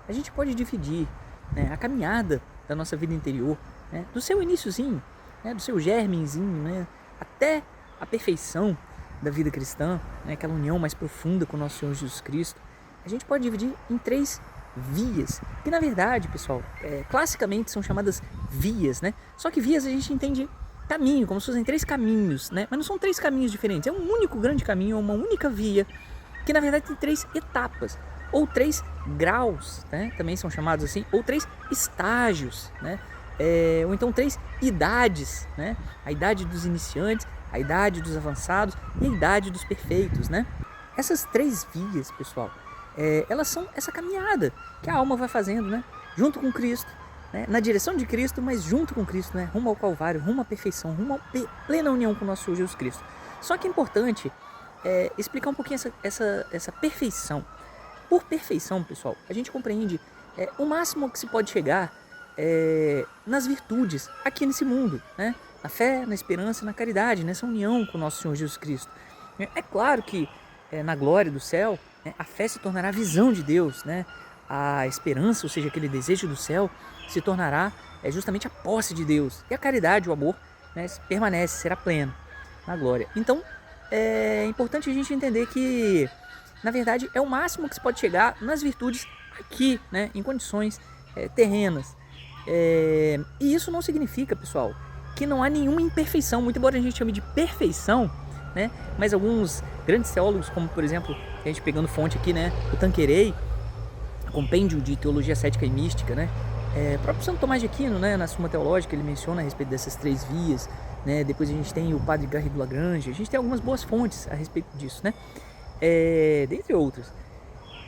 a gente pode dividir, né, a caminhada da nossa vida interior, né, do seu iniciozinho, né, do seu germenzinho, né, até a perfeição da vida cristã, né, aquela união mais profunda com o nosso Senhor Jesus Cristo. A gente pode dividir em 3 vias, que na verdade, pessoal, classicamente são chamadas vias, né? Só que vias a gente entende caminho, como se fossem 3 caminhos, né? Mas não são 3 caminhos diferentes, é um único grande caminho, uma única via, que na verdade tem 3 etapas, ou 3 graus, né? Também são chamados assim, ou 3 estágios, né? Ou então 3 idades, né? A idade dos iniciantes, a idade dos avançados e a idade dos perfeitos, né? Essas 3 vias, pessoal, elas são essa caminhada que a alma vai fazendo, né? Junto com Cristo, né? Na direção de Cristo, mas junto com Cristo, né? Rumo ao Calvário, rumo à perfeição, rumo à plena união com o nosso Senhor Jesus Cristo. Só que é importante explicar um pouquinho essa perfeição. Por perfeição, pessoal, a gente compreende o máximo que se pode chegar nas virtudes aqui nesse mundo, né? Na fé, na esperança, na caridade, nessa união com o nosso Senhor Jesus Cristo. É claro que na glória do céu, a fé se tornará a visão de Deus, né? A esperança, ou seja, aquele desejo do céu, se tornará justamente a posse de Deus. E a caridade, o amor, né, permanece, será pleno na glória. Então, é importante a gente entender que, na verdade, é o máximo que se pode chegar nas virtudes aqui, né, em condições terrenas. E isso não significa, pessoal, que não há nenhuma imperfeição, muito embora a gente chame de perfeição, né? Mas alguns grandes teólogos, como por exemplo, a gente pegando fonte aqui, né, o Tanqueray, compêndio de teologia cética e mística, né? O próprio Santo Tomás de Aquino, né, na Suma Teológica, ele menciona a respeito dessas 3 vias, né? Depois a gente tem o Padre Garrigou Lagrange, a gente tem algumas boas fontes a respeito disso, né? Dentre outras.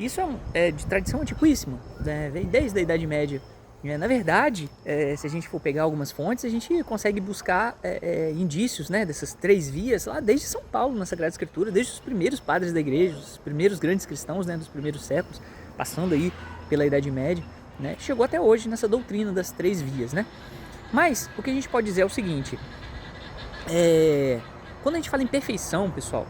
Isso é de tradição antiquíssima, né? Vem desde a Idade Média. Na verdade, se a gente for pegar algumas fontes, a gente consegue buscar indícios, né, dessas 3 vias lá desde São Paulo na Sagrada Escritura, desde os primeiros padres da igreja, os primeiros grandes cristãos, né, dos primeiros séculos, passando aí pela Idade Média, né, chegou até hoje nessa doutrina das 3 vias, né? Mas o que a gente pode dizer é o seguinte: quando a gente fala em perfeição, pessoal,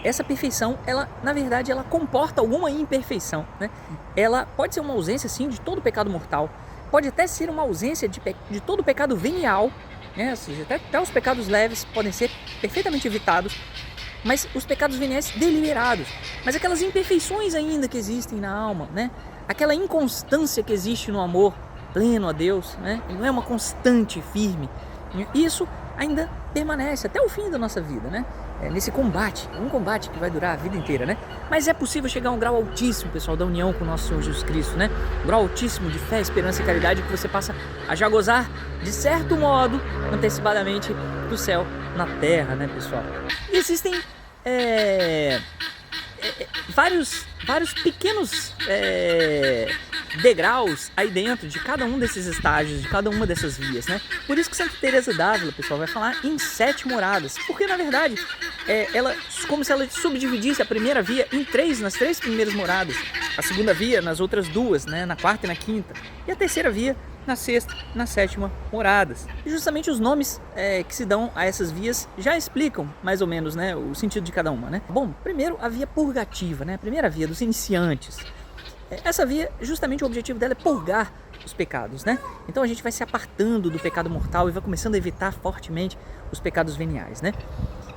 essa perfeição, ela, na verdade, ela comporta alguma imperfeição, né? Ela pode ser uma ausência, sim, de todo pecado mortal, pode até ser uma ausência de todo pecado venial, né? Ou seja, até os pecados leves podem ser perfeitamente evitados, mas os pecados veniais deliberados, mas aquelas imperfeições ainda que existem na alma, né? Aquela inconstância que existe no amor pleno a Deus, né? Não é uma constante firme, isso ainda permanece até o fim da nossa vida, né? Nesse combate, um combate que vai durar a vida inteira, né? Mas é possível chegar a um grau altíssimo, pessoal, da união com o nosso Senhor Jesus Cristo, né? Um grau altíssimo de fé, esperança e caridade que você passa a já gozar, de certo modo, antecipadamente, do céu na terra, né, pessoal? E existem vários pequenos degraus aí dentro de cada um desses estágios, de cada uma dessas vias, né? Por isso que Santa Teresa d'Ávila, pessoal, vai falar em 7 moradas, porque na verdade ela, como se ela subdividisse a primeira via em 3, nas 3 primeiras moradas, a segunda via nas outras 2, né, na 4ª e na 5ª, e a terceira via na 6ª e na 7ª moradas. E justamente os nomes que se dão a essas vias já explicam mais ou menos, né, o sentido de cada uma, né? Bom, primeiro a via purgativa, né, a primeira via dos iniciantes. Essa via, justamente o objetivo dela é purgar os pecados, né? Então a gente vai se apartando do pecado mortal e vai começando a evitar fortemente os pecados veniais, né?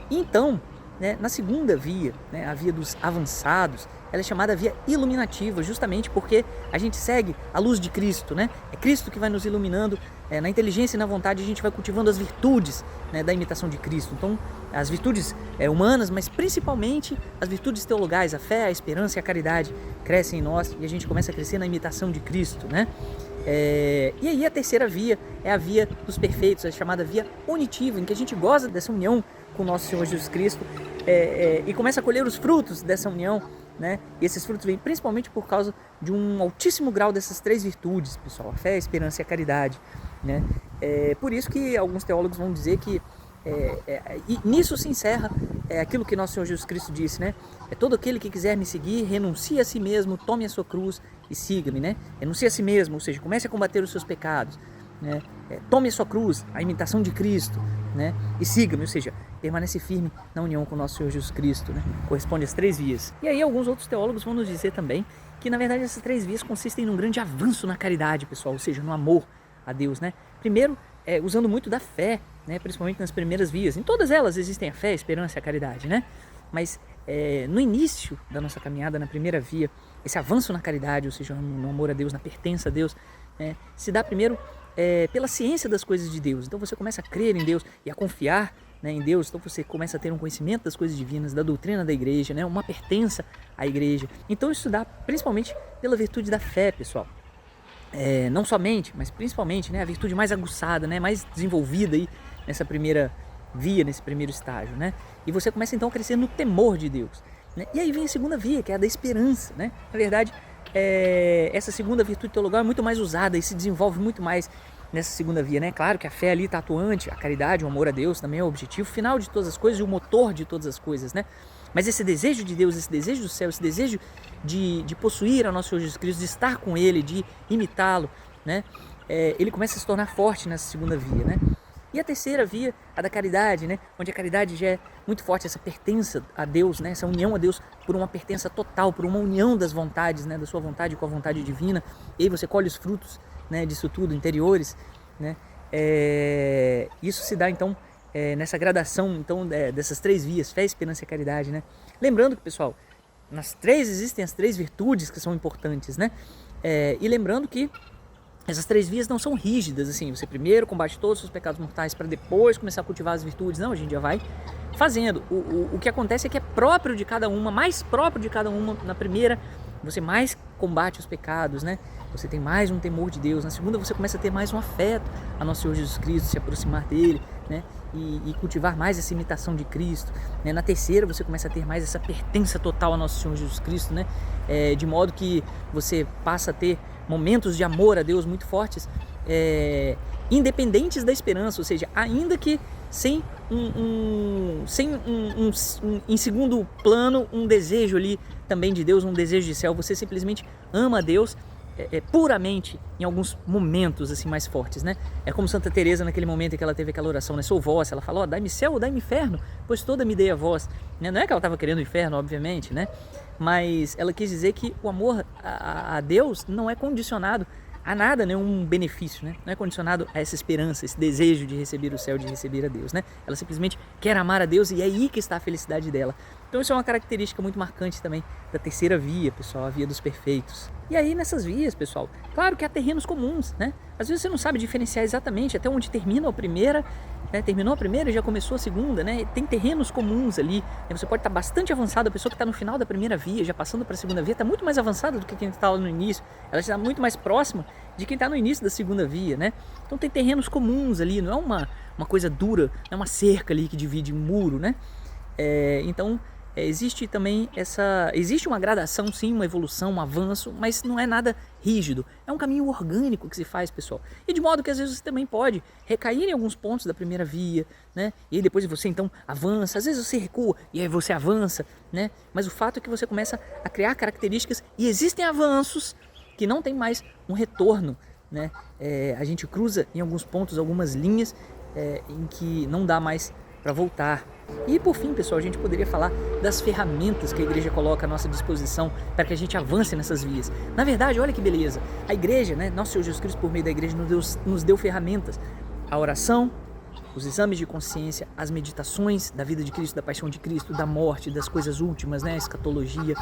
Então, né, na segunda via, né, a via dos avançados, ela é chamada via iluminativa, justamente porque a gente segue a luz de Cristo, né? É Cristo que vai nos iluminando, na inteligência e na vontade a gente vai cultivando as virtudes, né, da imitação de Cristo. Então, as virtudes humanas, mas principalmente as virtudes teologais, a fé, a esperança e a caridade crescem em nós e a gente começa a crescer na imitação de Cristo, né? E aí a terceira via é a via dos perfeitos, a chamada via unitiva, em que a gente goza dessa união com o nosso Senhor Jesus Cristo e começa a colher os frutos dessa união, né? E esses frutos vêm principalmente por causa de um altíssimo grau dessas 3 virtudes, pessoal, a fé, a esperança e a caridade, né? Por isso que alguns teólogos vão dizer que e nisso se encerra aquilo que nosso Senhor Jesus Cristo disse, né? Todo aquele que quiser me seguir, renuncie a si mesmo, tome a sua cruz e siga-me, né? Renuncie a si mesmo, ou seja, comece a combater os seus pecados, né? Tome a sua cruz, a imitação de Cristo, né? E siga-me, ou seja, permanece firme na união com o nosso Senhor Jesus Cristo, né? Corresponde às 3 vias. E aí alguns outros teólogos vão nos dizer também que na verdade essas 3 vias consistem num grande avanço na caridade, pessoal, ou seja, no amor a Deus, né? Primeiro, usando muito da fé, né? Principalmente nas primeiras vias. Em todas elas existem a fé, a esperança e a caridade, né? Mas no início da nossa caminhada, na primeira via, esse avanço na caridade, ou seja, no amor a Deus, na pertença a Deus, se dá primeiro pela ciência das coisas de Deus. Então você começa a crer em Deus e a confiar, né, em Deus. Então você começa a ter um conhecimento das coisas divinas, da doutrina da igreja, né, uma pertença à igreja. Então isso dá principalmente pela virtude da fé, pessoal. Não somente, mas principalmente, né, a virtude mais aguçada, né, mais desenvolvida aí nessa primeira via, nesse primeiro estágio, né? E você começa então a crescer no temor de Deus, né? E aí vem a segunda via, que é a da esperança, né? Na verdade, essa segunda virtude teologal é muito mais usada e se desenvolve muito mais nessa segunda via, né? Claro que a fé ali está atuante, a caridade, o amor a Deus também é o objetivo final de todas as coisas e o motor de todas as coisas, né? Mas esse desejo de Deus, esse desejo do céu, esse desejo de possuir a nosso Senhor Jesus Cristo, de estar com Ele, de imitá-lo, né? Ele começa a se tornar forte nessa segunda via, né? E a terceira via, a da caridade, né? Onde a caridade já é muito forte, essa pertença a Deus, né? Essa união a Deus por uma pertença total, por uma união das vontades, né? Da sua vontade com a vontade divina. E aí você colhe os frutos, né? Disso tudo, interiores, né? Isso se dá então nessa gradação então, dessas 3 vias, fé, esperança e caridade, né? Lembrando que, pessoal, nas 3 existem as 3 virtudes que são importantes, né? E lembrando que essas 3 vias não são rígidas, assim, você primeiro combate todos os seus pecados mortais para depois começar a cultivar as virtudes. Não, a gente já vai fazendo. O que acontece é que é próprio de cada uma, mais próprio de cada uma. Na primeira, você mais combate os pecados, né? Você tem mais um temor de Deus. Na segunda, você começa a ter mais um afeto a nosso Senhor Jesus Cristo, se aproximar dele, né? E cultivar mais essa imitação de Cristo, né? Na terceira, você começa a ter mais essa pertença total a nosso Senhor Jesus Cristo, né? De modo que você passa a ter momentos de amor a Deus muito fortes, independentes da esperança, ou seja, ainda que sem em segundo plano um desejo ali também de Deus, um desejo de céu, você simplesmente ama a Deus puramente em alguns momentos assim mais fortes, né? É como Santa Teresa naquele momento em que ela teve aquela oração, né? Sou vós, ela falou, dai-me céu ou dai-me inferno, pois toda me dei a vós, né? Não é que ela estava querendo o inferno, obviamente, né? Mas ela quis dizer que o amor a Deus não é condicionado a nada, nenhum benefício, né? Não é condicionado a essa esperança, esse desejo de receber o céu, de receber a Deus, né? Ela simplesmente quer amar a Deus e é aí que está a felicidade dela. Então isso é uma característica muito marcante também da terceira via, pessoal, a via dos perfeitos. E aí nessas vias, pessoal, claro que há terrenos comuns, né? Às vezes você não sabe diferenciar exatamente até onde termina a primeira, né? Terminou a primeira e já começou a segunda, né? Tem terrenos comuns ali, né? Você pode estar bastante avançado, a pessoa que está no final da primeira via, já passando para a segunda via, está muito mais avançada do que quem está lá no início, ela está muito mais próxima de quem está no início da segunda via, né? Então tem terrenos comuns ali, não é uma coisa dura, não é uma cerca ali que divide um muro, né? Então existe também existe uma gradação, sim, uma evolução, um avanço, mas não é nada rígido, é um caminho orgânico que se faz, pessoal, e de modo que às vezes você também pode recair em alguns pontos da primeira via, né? E aí depois você então avança, às vezes você recua e aí você avança, né? Mas o fato é que você começa a criar características e existem avanços que não tem mais um retorno, né? A gente cruza em alguns pontos algumas linhas em que não dá mais para voltar. E por fim, pessoal, a gente poderia falar das ferramentas que a igreja coloca à nossa disposição para que a gente avance nessas vias. Na verdade, olha que beleza, a igreja, né, nosso Senhor Jesus Cristo por meio da igreja nos deu ferramentas, a oração, os exames de consciência, as meditações da vida de Cristo, da paixão de Cristo, da morte, das coisas últimas, né, a escatologia.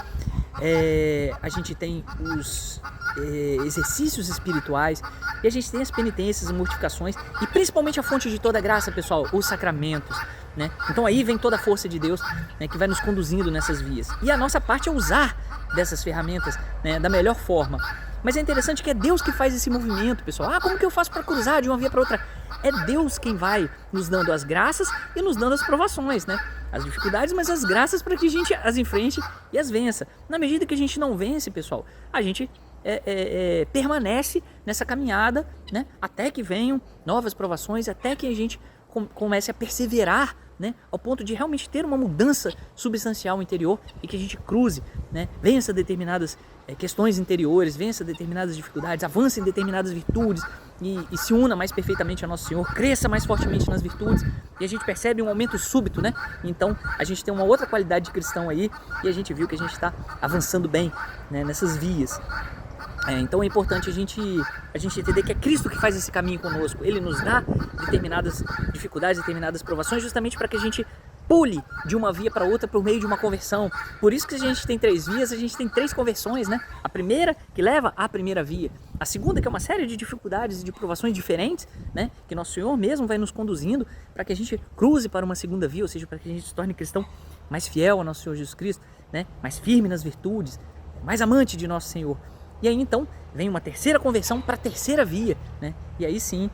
A gente tem os exercícios espirituais e a gente tem as penitências, as mortificações e principalmente a fonte de toda a graça, pessoal, os sacramentos, né? Então aí vem toda a força de Deus, né, que vai nos conduzindo nessas vias. E a nossa parte é usar dessas ferramentas, né, da melhor forma. Mas é interessante que é Deus que faz esse movimento, pessoal. Como que eu faço para cruzar de uma via para outra? É Deus quem vai nos dando as graças e nos dando as provações, né? As dificuldades, mas as graças para que a gente as enfrente e as vença. Na medida que a gente não vence, pessoal, a gente permanece nessa caminhada, né? Até que venham novas provações, até que a gente comece a perseverar, né, ao ponto de realmente ter uma mudança substancial interior e que a gente cruze, né, vença determinadas questões interiores, vença determinadas dificuldades, avance em determinadas virtudes, e se una mais perfeitamente a Nosso Senhor, cresça mais fortemente nas virtudes, e a gente percebe um aumento súbito, né? Então a gente tem uma outra qualidade de cristão aí, e a gente viu que a gente está avançando bem, né, nessas vias. Então é importante a gente entender que é Cristo que faz esse caminho conosco. Ele nos dá determinadas dificuldades, determinadas provações, justamente para que a gente pule de uma via para outra por meio de uma conversão. Por isso que a gente tem 3 vias, a gente tem 3 conversões, né? A primeira que leva à primeira via. A segunda que é uma série de dificuldades e de provações diferentes, né? Que Nosso Senhor mesmo vai nos conduzindo para que a gente cruze para uma segunda via, ou seja, para que a gente se torne cristão mais fiel ao Nosso Senhor Jesus Cristo, né? Mais firme nas virtudes, mais amante de Nosso Senhor. E aí então vem uma terceira conversão para a terceira via, né? E aí sim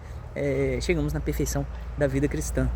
chegamos na perfeição da vida cristã.